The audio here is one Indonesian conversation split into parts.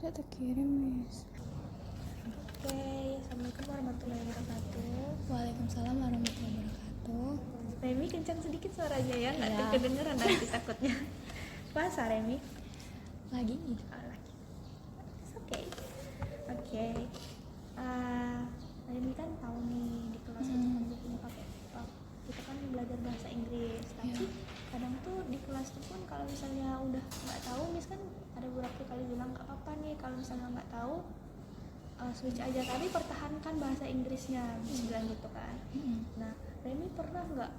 Tidak terkirim, Miss. Oke, assalamualaikum warahmatullahi wabarakatuh. Waalaikumsalam warahmatullahi wabarakatuh. Remi kencang sedikit suaranya ya, nggak Iya. kedengeran nanti takutnya. Puasa Remi? Lagi. Oh, lagi. It's okay. Oke. Remi kan tahu nih di kelas itu kan bukunya pakai kita kan belajar bahasa Inggris, tapi kadang tuh di kelas tuh pun kalau misalnya udah nggak tahu, Miss kan ada beberapa kali bilang nggak apa-apa nih kalau misalnya nggak tahu switch aja, tapi pertahankan bahasa Inggrisnya, Miss bilang gitu kan. Nah, Remi pernah nggak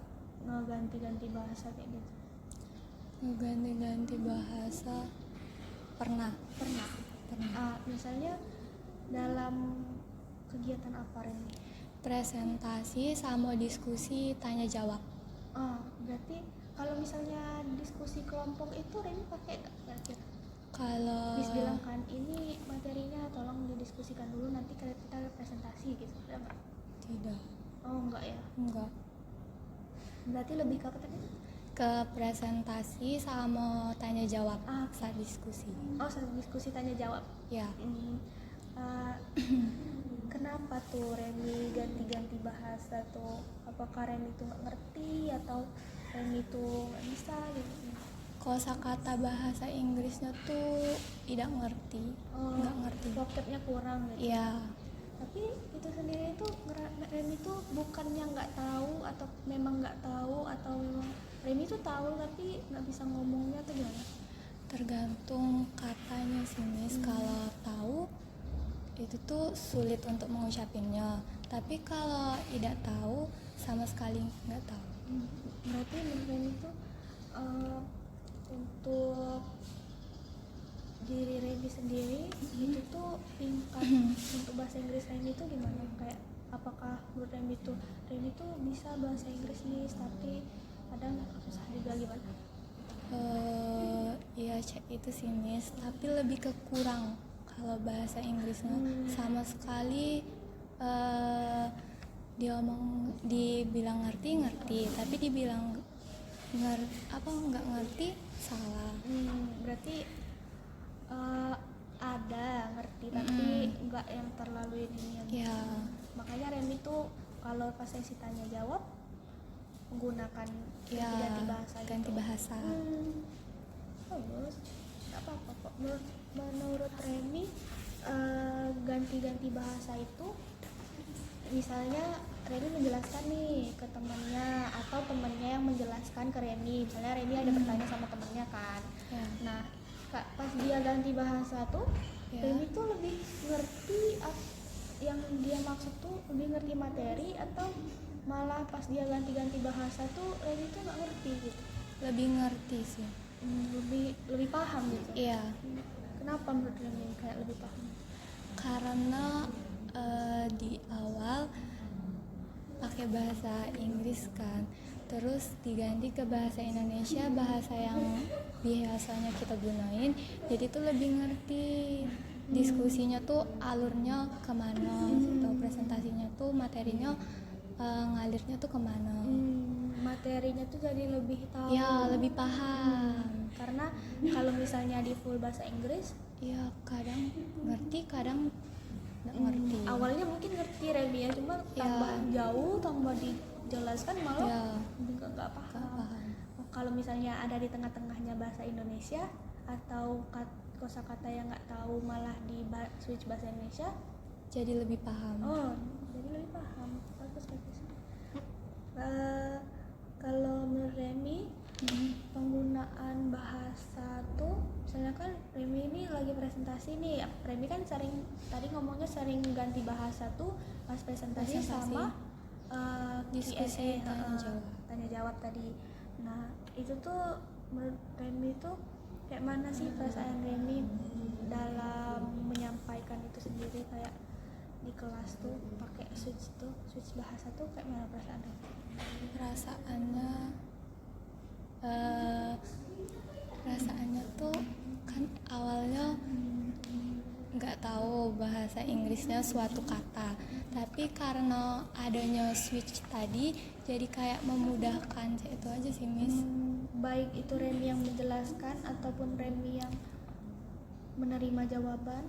ngeganti-ganti bahasa kayak gitu? Ganti-ganti bahasa pernah. Misalnya dalam kegiatan apa, Remi? Presentasi sama diskusi tanya jawab. Berarti kalau misalnya diskusi kelompok itu Remi pakai nggak kira-kira? Kalau Miss bilang kan ini materinya tolong didiskusikan dulu, nanti kita presentasi gitu, ada nggak? tidak. Oh enggak ya, Enggak. berarti lebih ke apa tadi? Ke presentasi sama tanya jawab saat diskusi. Saat diskusi tanya jawab. Ya. Kenapa tuh Remi ganti-ganti bahasa tuh? Apakah Remi tuh nggak ngerti atau Remi tuh nggak bisa gitu? Kosakata bahasa Inggrisnya tuh tidak ngerti. Nggak ngerti. Vocabnya kurang gitu. Iya. Tapi itu sendiri tuh Remi tuh bukannya nggak tahu atau memang nggak tahu, atau memang Remi tuh tahu tapi nggak bisa ngomongnya tuh gimana? Tergantung katanya sih, Miss. Kalau tahu itu tuh sulit untuk mengucapinnya, tapi kalau tidak tahu sama sekali nggak tahu. Berarti menurut Remi tuh untuk diri Remi sendiri itu tuh tingkat untuk bahasa Inggris Remi tuh gimana? Kayak apakah menurut Remi tuh bisa bahasa Inggris nih tapi kadang susah juga gimana? Iya, itu sih, Miss, tapi lebih ke kurang. Kalau bahasa Inggrisnya sama sekali dibilang ngerti, tapi dibilang nggak ngerti salah. Berarti ada ngerti tapi nggak yang terlalu ini ya. Makanya Remi tuh kalau pas sesi tanya jawab menggunakan ganti bahasa bagus, nggak apa-apa kok. Menurut Remi ganti-ganti bahasa itu misalnya Remi menjelaskan nih ke temannya atau temannya yang menjelaskan ke Remi. Misalnya Remi ada bertanya sama temannya kan. Nah, pas dia ganti bahasa tuh Remi tuh lebih ngerti yang dia maksud tuh, lebih ngerti materi, atau malah pas dia ganti-ganti bahasa tuh Remi tuh nggak ngerti gitu? Lebih ngerti sih. Lebih paham gitu. Iya. Kenapa menurut Remi kayak lebih paham? Karena di awal pakai bahasa Inggris kan, terus diganti ke bahasa Indonesia, bahasa yang biasanya kita gunain, jadi tuh lebih ngerti diskusinya tuh alurnya kemana, atau presentasinya tuh materinya ngalirnya tuh kemana. Materinya tuh jadi lebih tahu. Ya, lebih paham. Karena kalau misalnya di full bahasa Inggris, ya kadang ngerti, kadang nggak ngerti. Awalnya mungkin ngerti Remi ya, cuma tambah jauh, tambah dijelaskan malah nggak paham. Kalau misalnya ada di tengah-tengahnya bahasa Indonesia atau kosakata yang nggak tahu malah di switch bahasa Indonesia, jadi lebih paham. Jadi lebih paham. Bagus. Kalau menurut Remi, penggunaan bahasa tuh, misalnya kan Remi ini lagi presentasi nih, Remi kan tadi ngomongnya sering ganti bahasa tuh pas presentasi sama diskusi tanya jawab tadi. Nah, itu tuh menurut Remi tuh kayak mana sih perasaan Remi dalam menyampaikan itu sendiri, kayak di kelas tuh pakai switch bahasa tuh kayak mana perasaan Remi? Perasaannya tuh kan awalnya nggak tahu bahasa Inggrisnya suatu kata, tapi karena adanya switch tadi jadi kayak memudahkan. Itu aja sih, Miss. Baik itu Remi yang menjelaskan ataupun Remi yang menerima jawaban.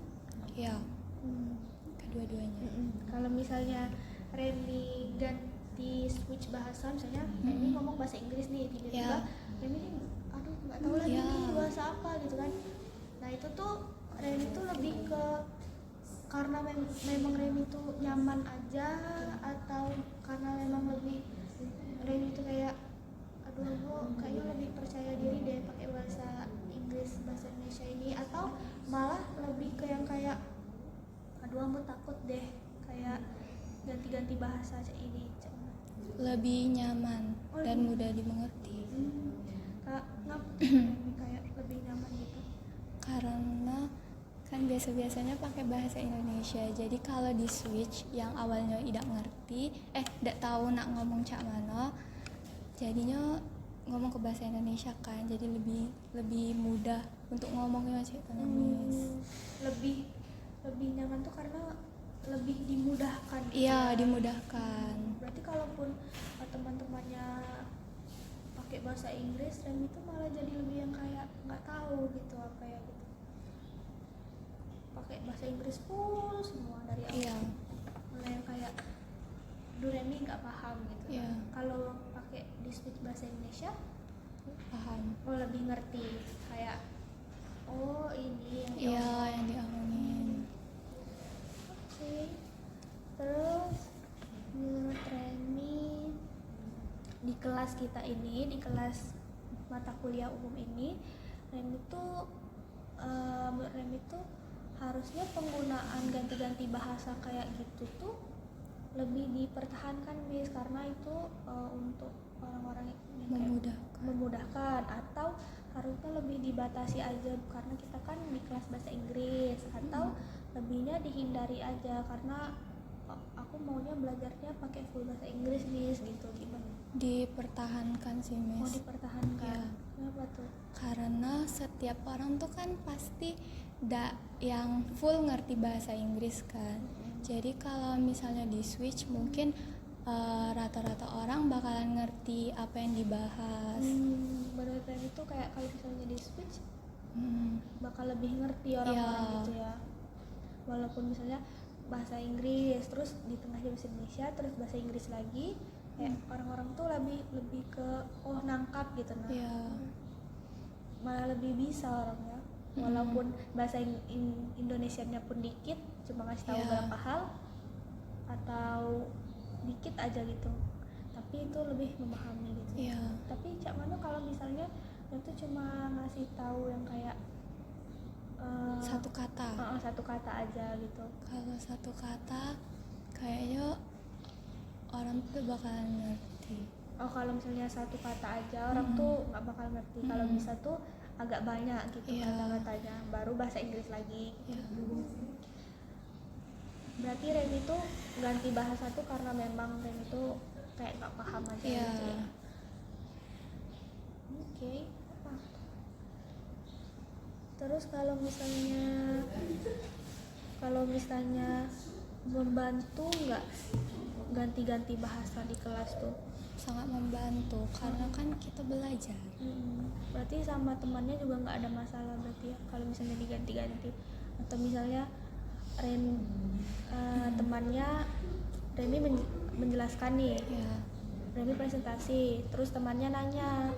Ya, Hmm. kedua-duanya. Kalau misalnya Remi ganti switch bahasa, misalnya Remi ngomong bahasa Inggris nih, tiba-tiba Remi nih, aduh nggak tahu lagi nih bahasa apa gitu kan. Nah itu tuh Remi tuh lebih ke karena memang Remi tuh nyaman aja, atau karena memang lebih Remi tuh kayak aduh aku kayaknya lebih percaya diri deh pakai bahasa Inggris bahasa Indonesia ini, atau malah lebih ke yang kayak aduh aku takut deh kayak ganti-ganti bahasa aja ini. Lebih nyaman dan mudah dimengerti. Kak, kayak lebih nyaman gitu. Karena kan biasa-biasanya pakai bahasa Indonesia, jadi kalau di switch yang awalnya tidak ngerti, tidak tahu nak ngomong cak mana, jadinya ngomong ke bahasa Indonesia kan, jadi lebih mudah untuk ngomongnya cik Miss. Lebih nyaman tuh karena lebih dimudahkan. Iya, dimudahkan. Berarti kalaupun teman-temannya pakai bahasa Inggris, Remi itu malah jadi lebih yang kayak nggak tahu gitu apa ya gitu. Pakai bahasa Inggris full semua dari awal. Iya. Mulai yang kayak Remi nggak paham gitu. Iya. Kalau pakai di switch bahasa Indonesia Paham. oh lebih ngerti kayak oh ini yang Iya, yang diomongin. Oke. Terus menurut Remi di kelas kita ini, di kelas mata kuliah umum ini, Remi tuh menurut Remi tuh harusnya penggunaan ganti-ganti bahasa kayak gitu tuh lebih dipertahankan Miss, karena itu untuk orang-orang yang memudahkan, atau harusnya lebih dibatasi aja karena kita kan di kelas bahasa Inggris, atau lebihnya dihindari aja karena aku maunya belajarnya pakai full bahasa Inggris Miss gitu. Gimana? Dipertahankan sih Miss. Mau dipertahankan. Ya. Kenapa tuh? Karena setiap orang tuh kan pasti yang full ngerti bahasa Inggris kan. Jadi kalau misalnya di switch mungkin rata-rata orang bakalan ngerti apa yang dibahas. Menurut Remi itu kayak kalau misalnya di switch bakal lebih ngerti orang-orang gitu ya. Walaupun misalnya bahasa Inggris terus di tengahnya bahasa Indonesia terus bahasa Inggris lagi, kayak orang-orang tuh lebih ke nangkap gitu nah. Malah lebih bisa orangnya. Walaupun bahasa Indonesianya pun dikit, cuma ngasih tahu beberapa hal atau dikit aja gitu, tapi itu lebih memahami gitu. Tapi cak mana kalau misalnya itu cuma ngasih tahu yang kayak satu kata aja gitu. Kalau satu kata kayaknya orang tuh bakalan ngerti. Kalau misalnya satu kata aja orang tuh nggak bakal ngerti. Kalau bisa tuh agak banyak gitu kata-katanya, baru bahasa Inggris lagi gitu. Berarti Remi tuh ganti bahasa tuh karena memang Remi tuh kayak nggak paham aja gitu ya. Oke. Terus kalau misalnya membantu nggak ganti-ganti bahasa di kelas tuh? Sangat membantu karena kan kita belajar. Berarti sama temannya juga nggak ada masalah berarti ya kalau misalnya diganti-ganti, atau misalnya temannya Remi menjelaskan nih, Remi presentasi, terus temannya nanya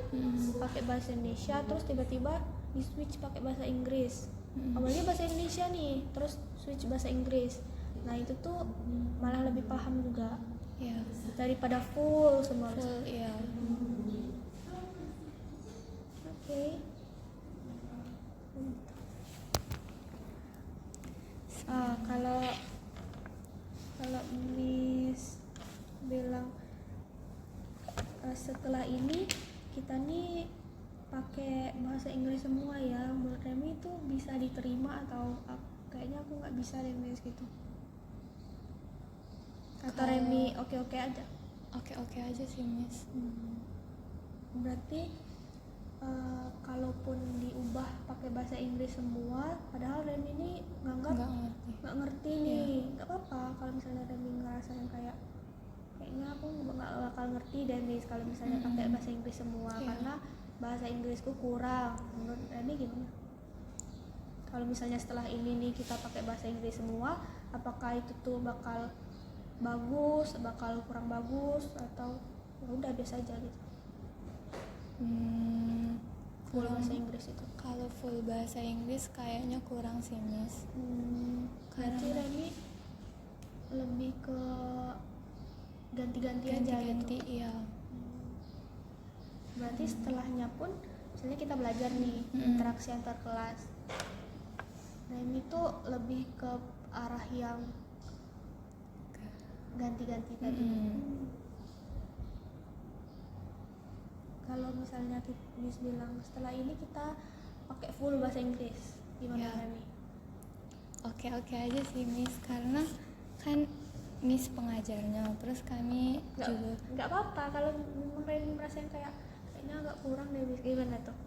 pakai bahasa Indonesia, terus tiba-tiba di switch pakai bahasa Inggris. Awalnya bahasa Indonesia nih, terus switch bahasa Inggris. Nah itu tuh malah lebih paham juga daripada full semua. Oke. Kalau Miss bilang setelah ini kita nih pakai bahasa Inggris semua ya, menurut Remi itu bisa diterima atau kayaknya aku nggak bisa deh Miss gitu, atau Remi oke-oke aja? Oke aja sih Miss. Berarti kalaupun diubah pakai bahasa Inggris semua, padahal Remi ini nggak ngerti nih, nggak apa-apa kalau misalnya Remi ngerasa yang kayaknya aku nggak bakal ngerti deh Miss kalau misalnya pakai bahasa Inggris semua, karena bahasa Inggrisku kurang. Menurut Remi gimana? kalau misalnya setelah ini nih kita pakai bahasa Inggris semua, apakah itu tuh bakal bagus, bakal kurang bagus, atau ya udah biasa aja gitu? Full bahasa Inggris itu. Kalau full bahasa Inggris kayaknya kurang sih, Miss. Berarti Karena Remi lebih ke ganti-ganti aja ganti-ganti, gitu. iya. Berarti setelahnya pun misalnya kita belajar nih interaksi antar kelas, Remi tuh lebih ke arah yang ganti-ganti tadi. Kalau misalnya Miss bilang setelah ini kita pakai full bahasa Inggris, gimana Ya. Remi? Oke aja sih, Miss, karena kan Miss pengajarnya, terus kami juga Nggak apa-apa kalau memang Remi merasa yang kayaknya agak kurang deh, Miss. Gimana tuh?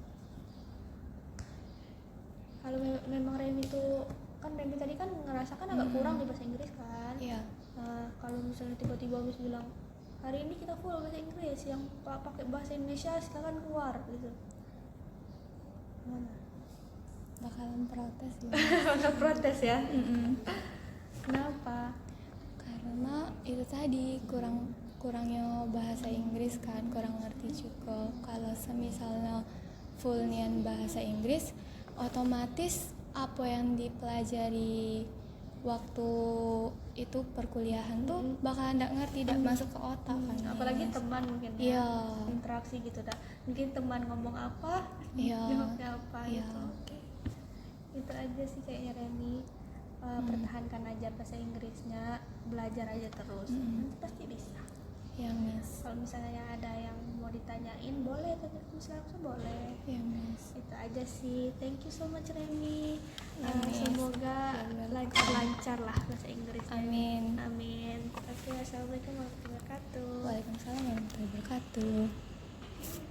Kalau memang Remi tuh kan Remi tadi kan ngerasa kan agak kurang di bahasa Inggris kan. iya. Nah, kalau misalnya tiba-tiba Miss bilang hari ini kita full bahasa Inggris, yang pakai bahasa Indonesia silakan keluar gitu, gimana? Bakalan protes ya. Nggak protes ya? Kenapa? Karena itu tadi kurangnya bahasa Inggris kan, kurang ngerti juga. Kalau semisalnya full nian bahasa Inggris, otomatis apa yang dipelajari waktu itu perkuliahan tuh bakalan nggak ngerti, nggak masuk ke otak kan. Apalagi Miss. teman mungkin Iya. interaksi gitu dah, mungkin teman ngomong apa Iya. jawabnya apa Iya. gitu. Oke. Itu aja sih kayaknya Remi. Pertahankan aja bahasa Inggrisnya, belajar aja terus, nanti pasti bisa. Ya, Miss. Kalau misalnya ada yang mau ditanyain boleh tanya ke Miss langsung, boleh. Ya, Miss. Itu aja sih. Thank you so much Remi. Ya, Miss. Semoga Ya, lancar-lancar lah bahasa Inggrisnya. Amin. Amin. Oke, assalamualaikum warahmatullahi wabarakatuh. Waalaikumsalam warahmatullahi wabarakatuh.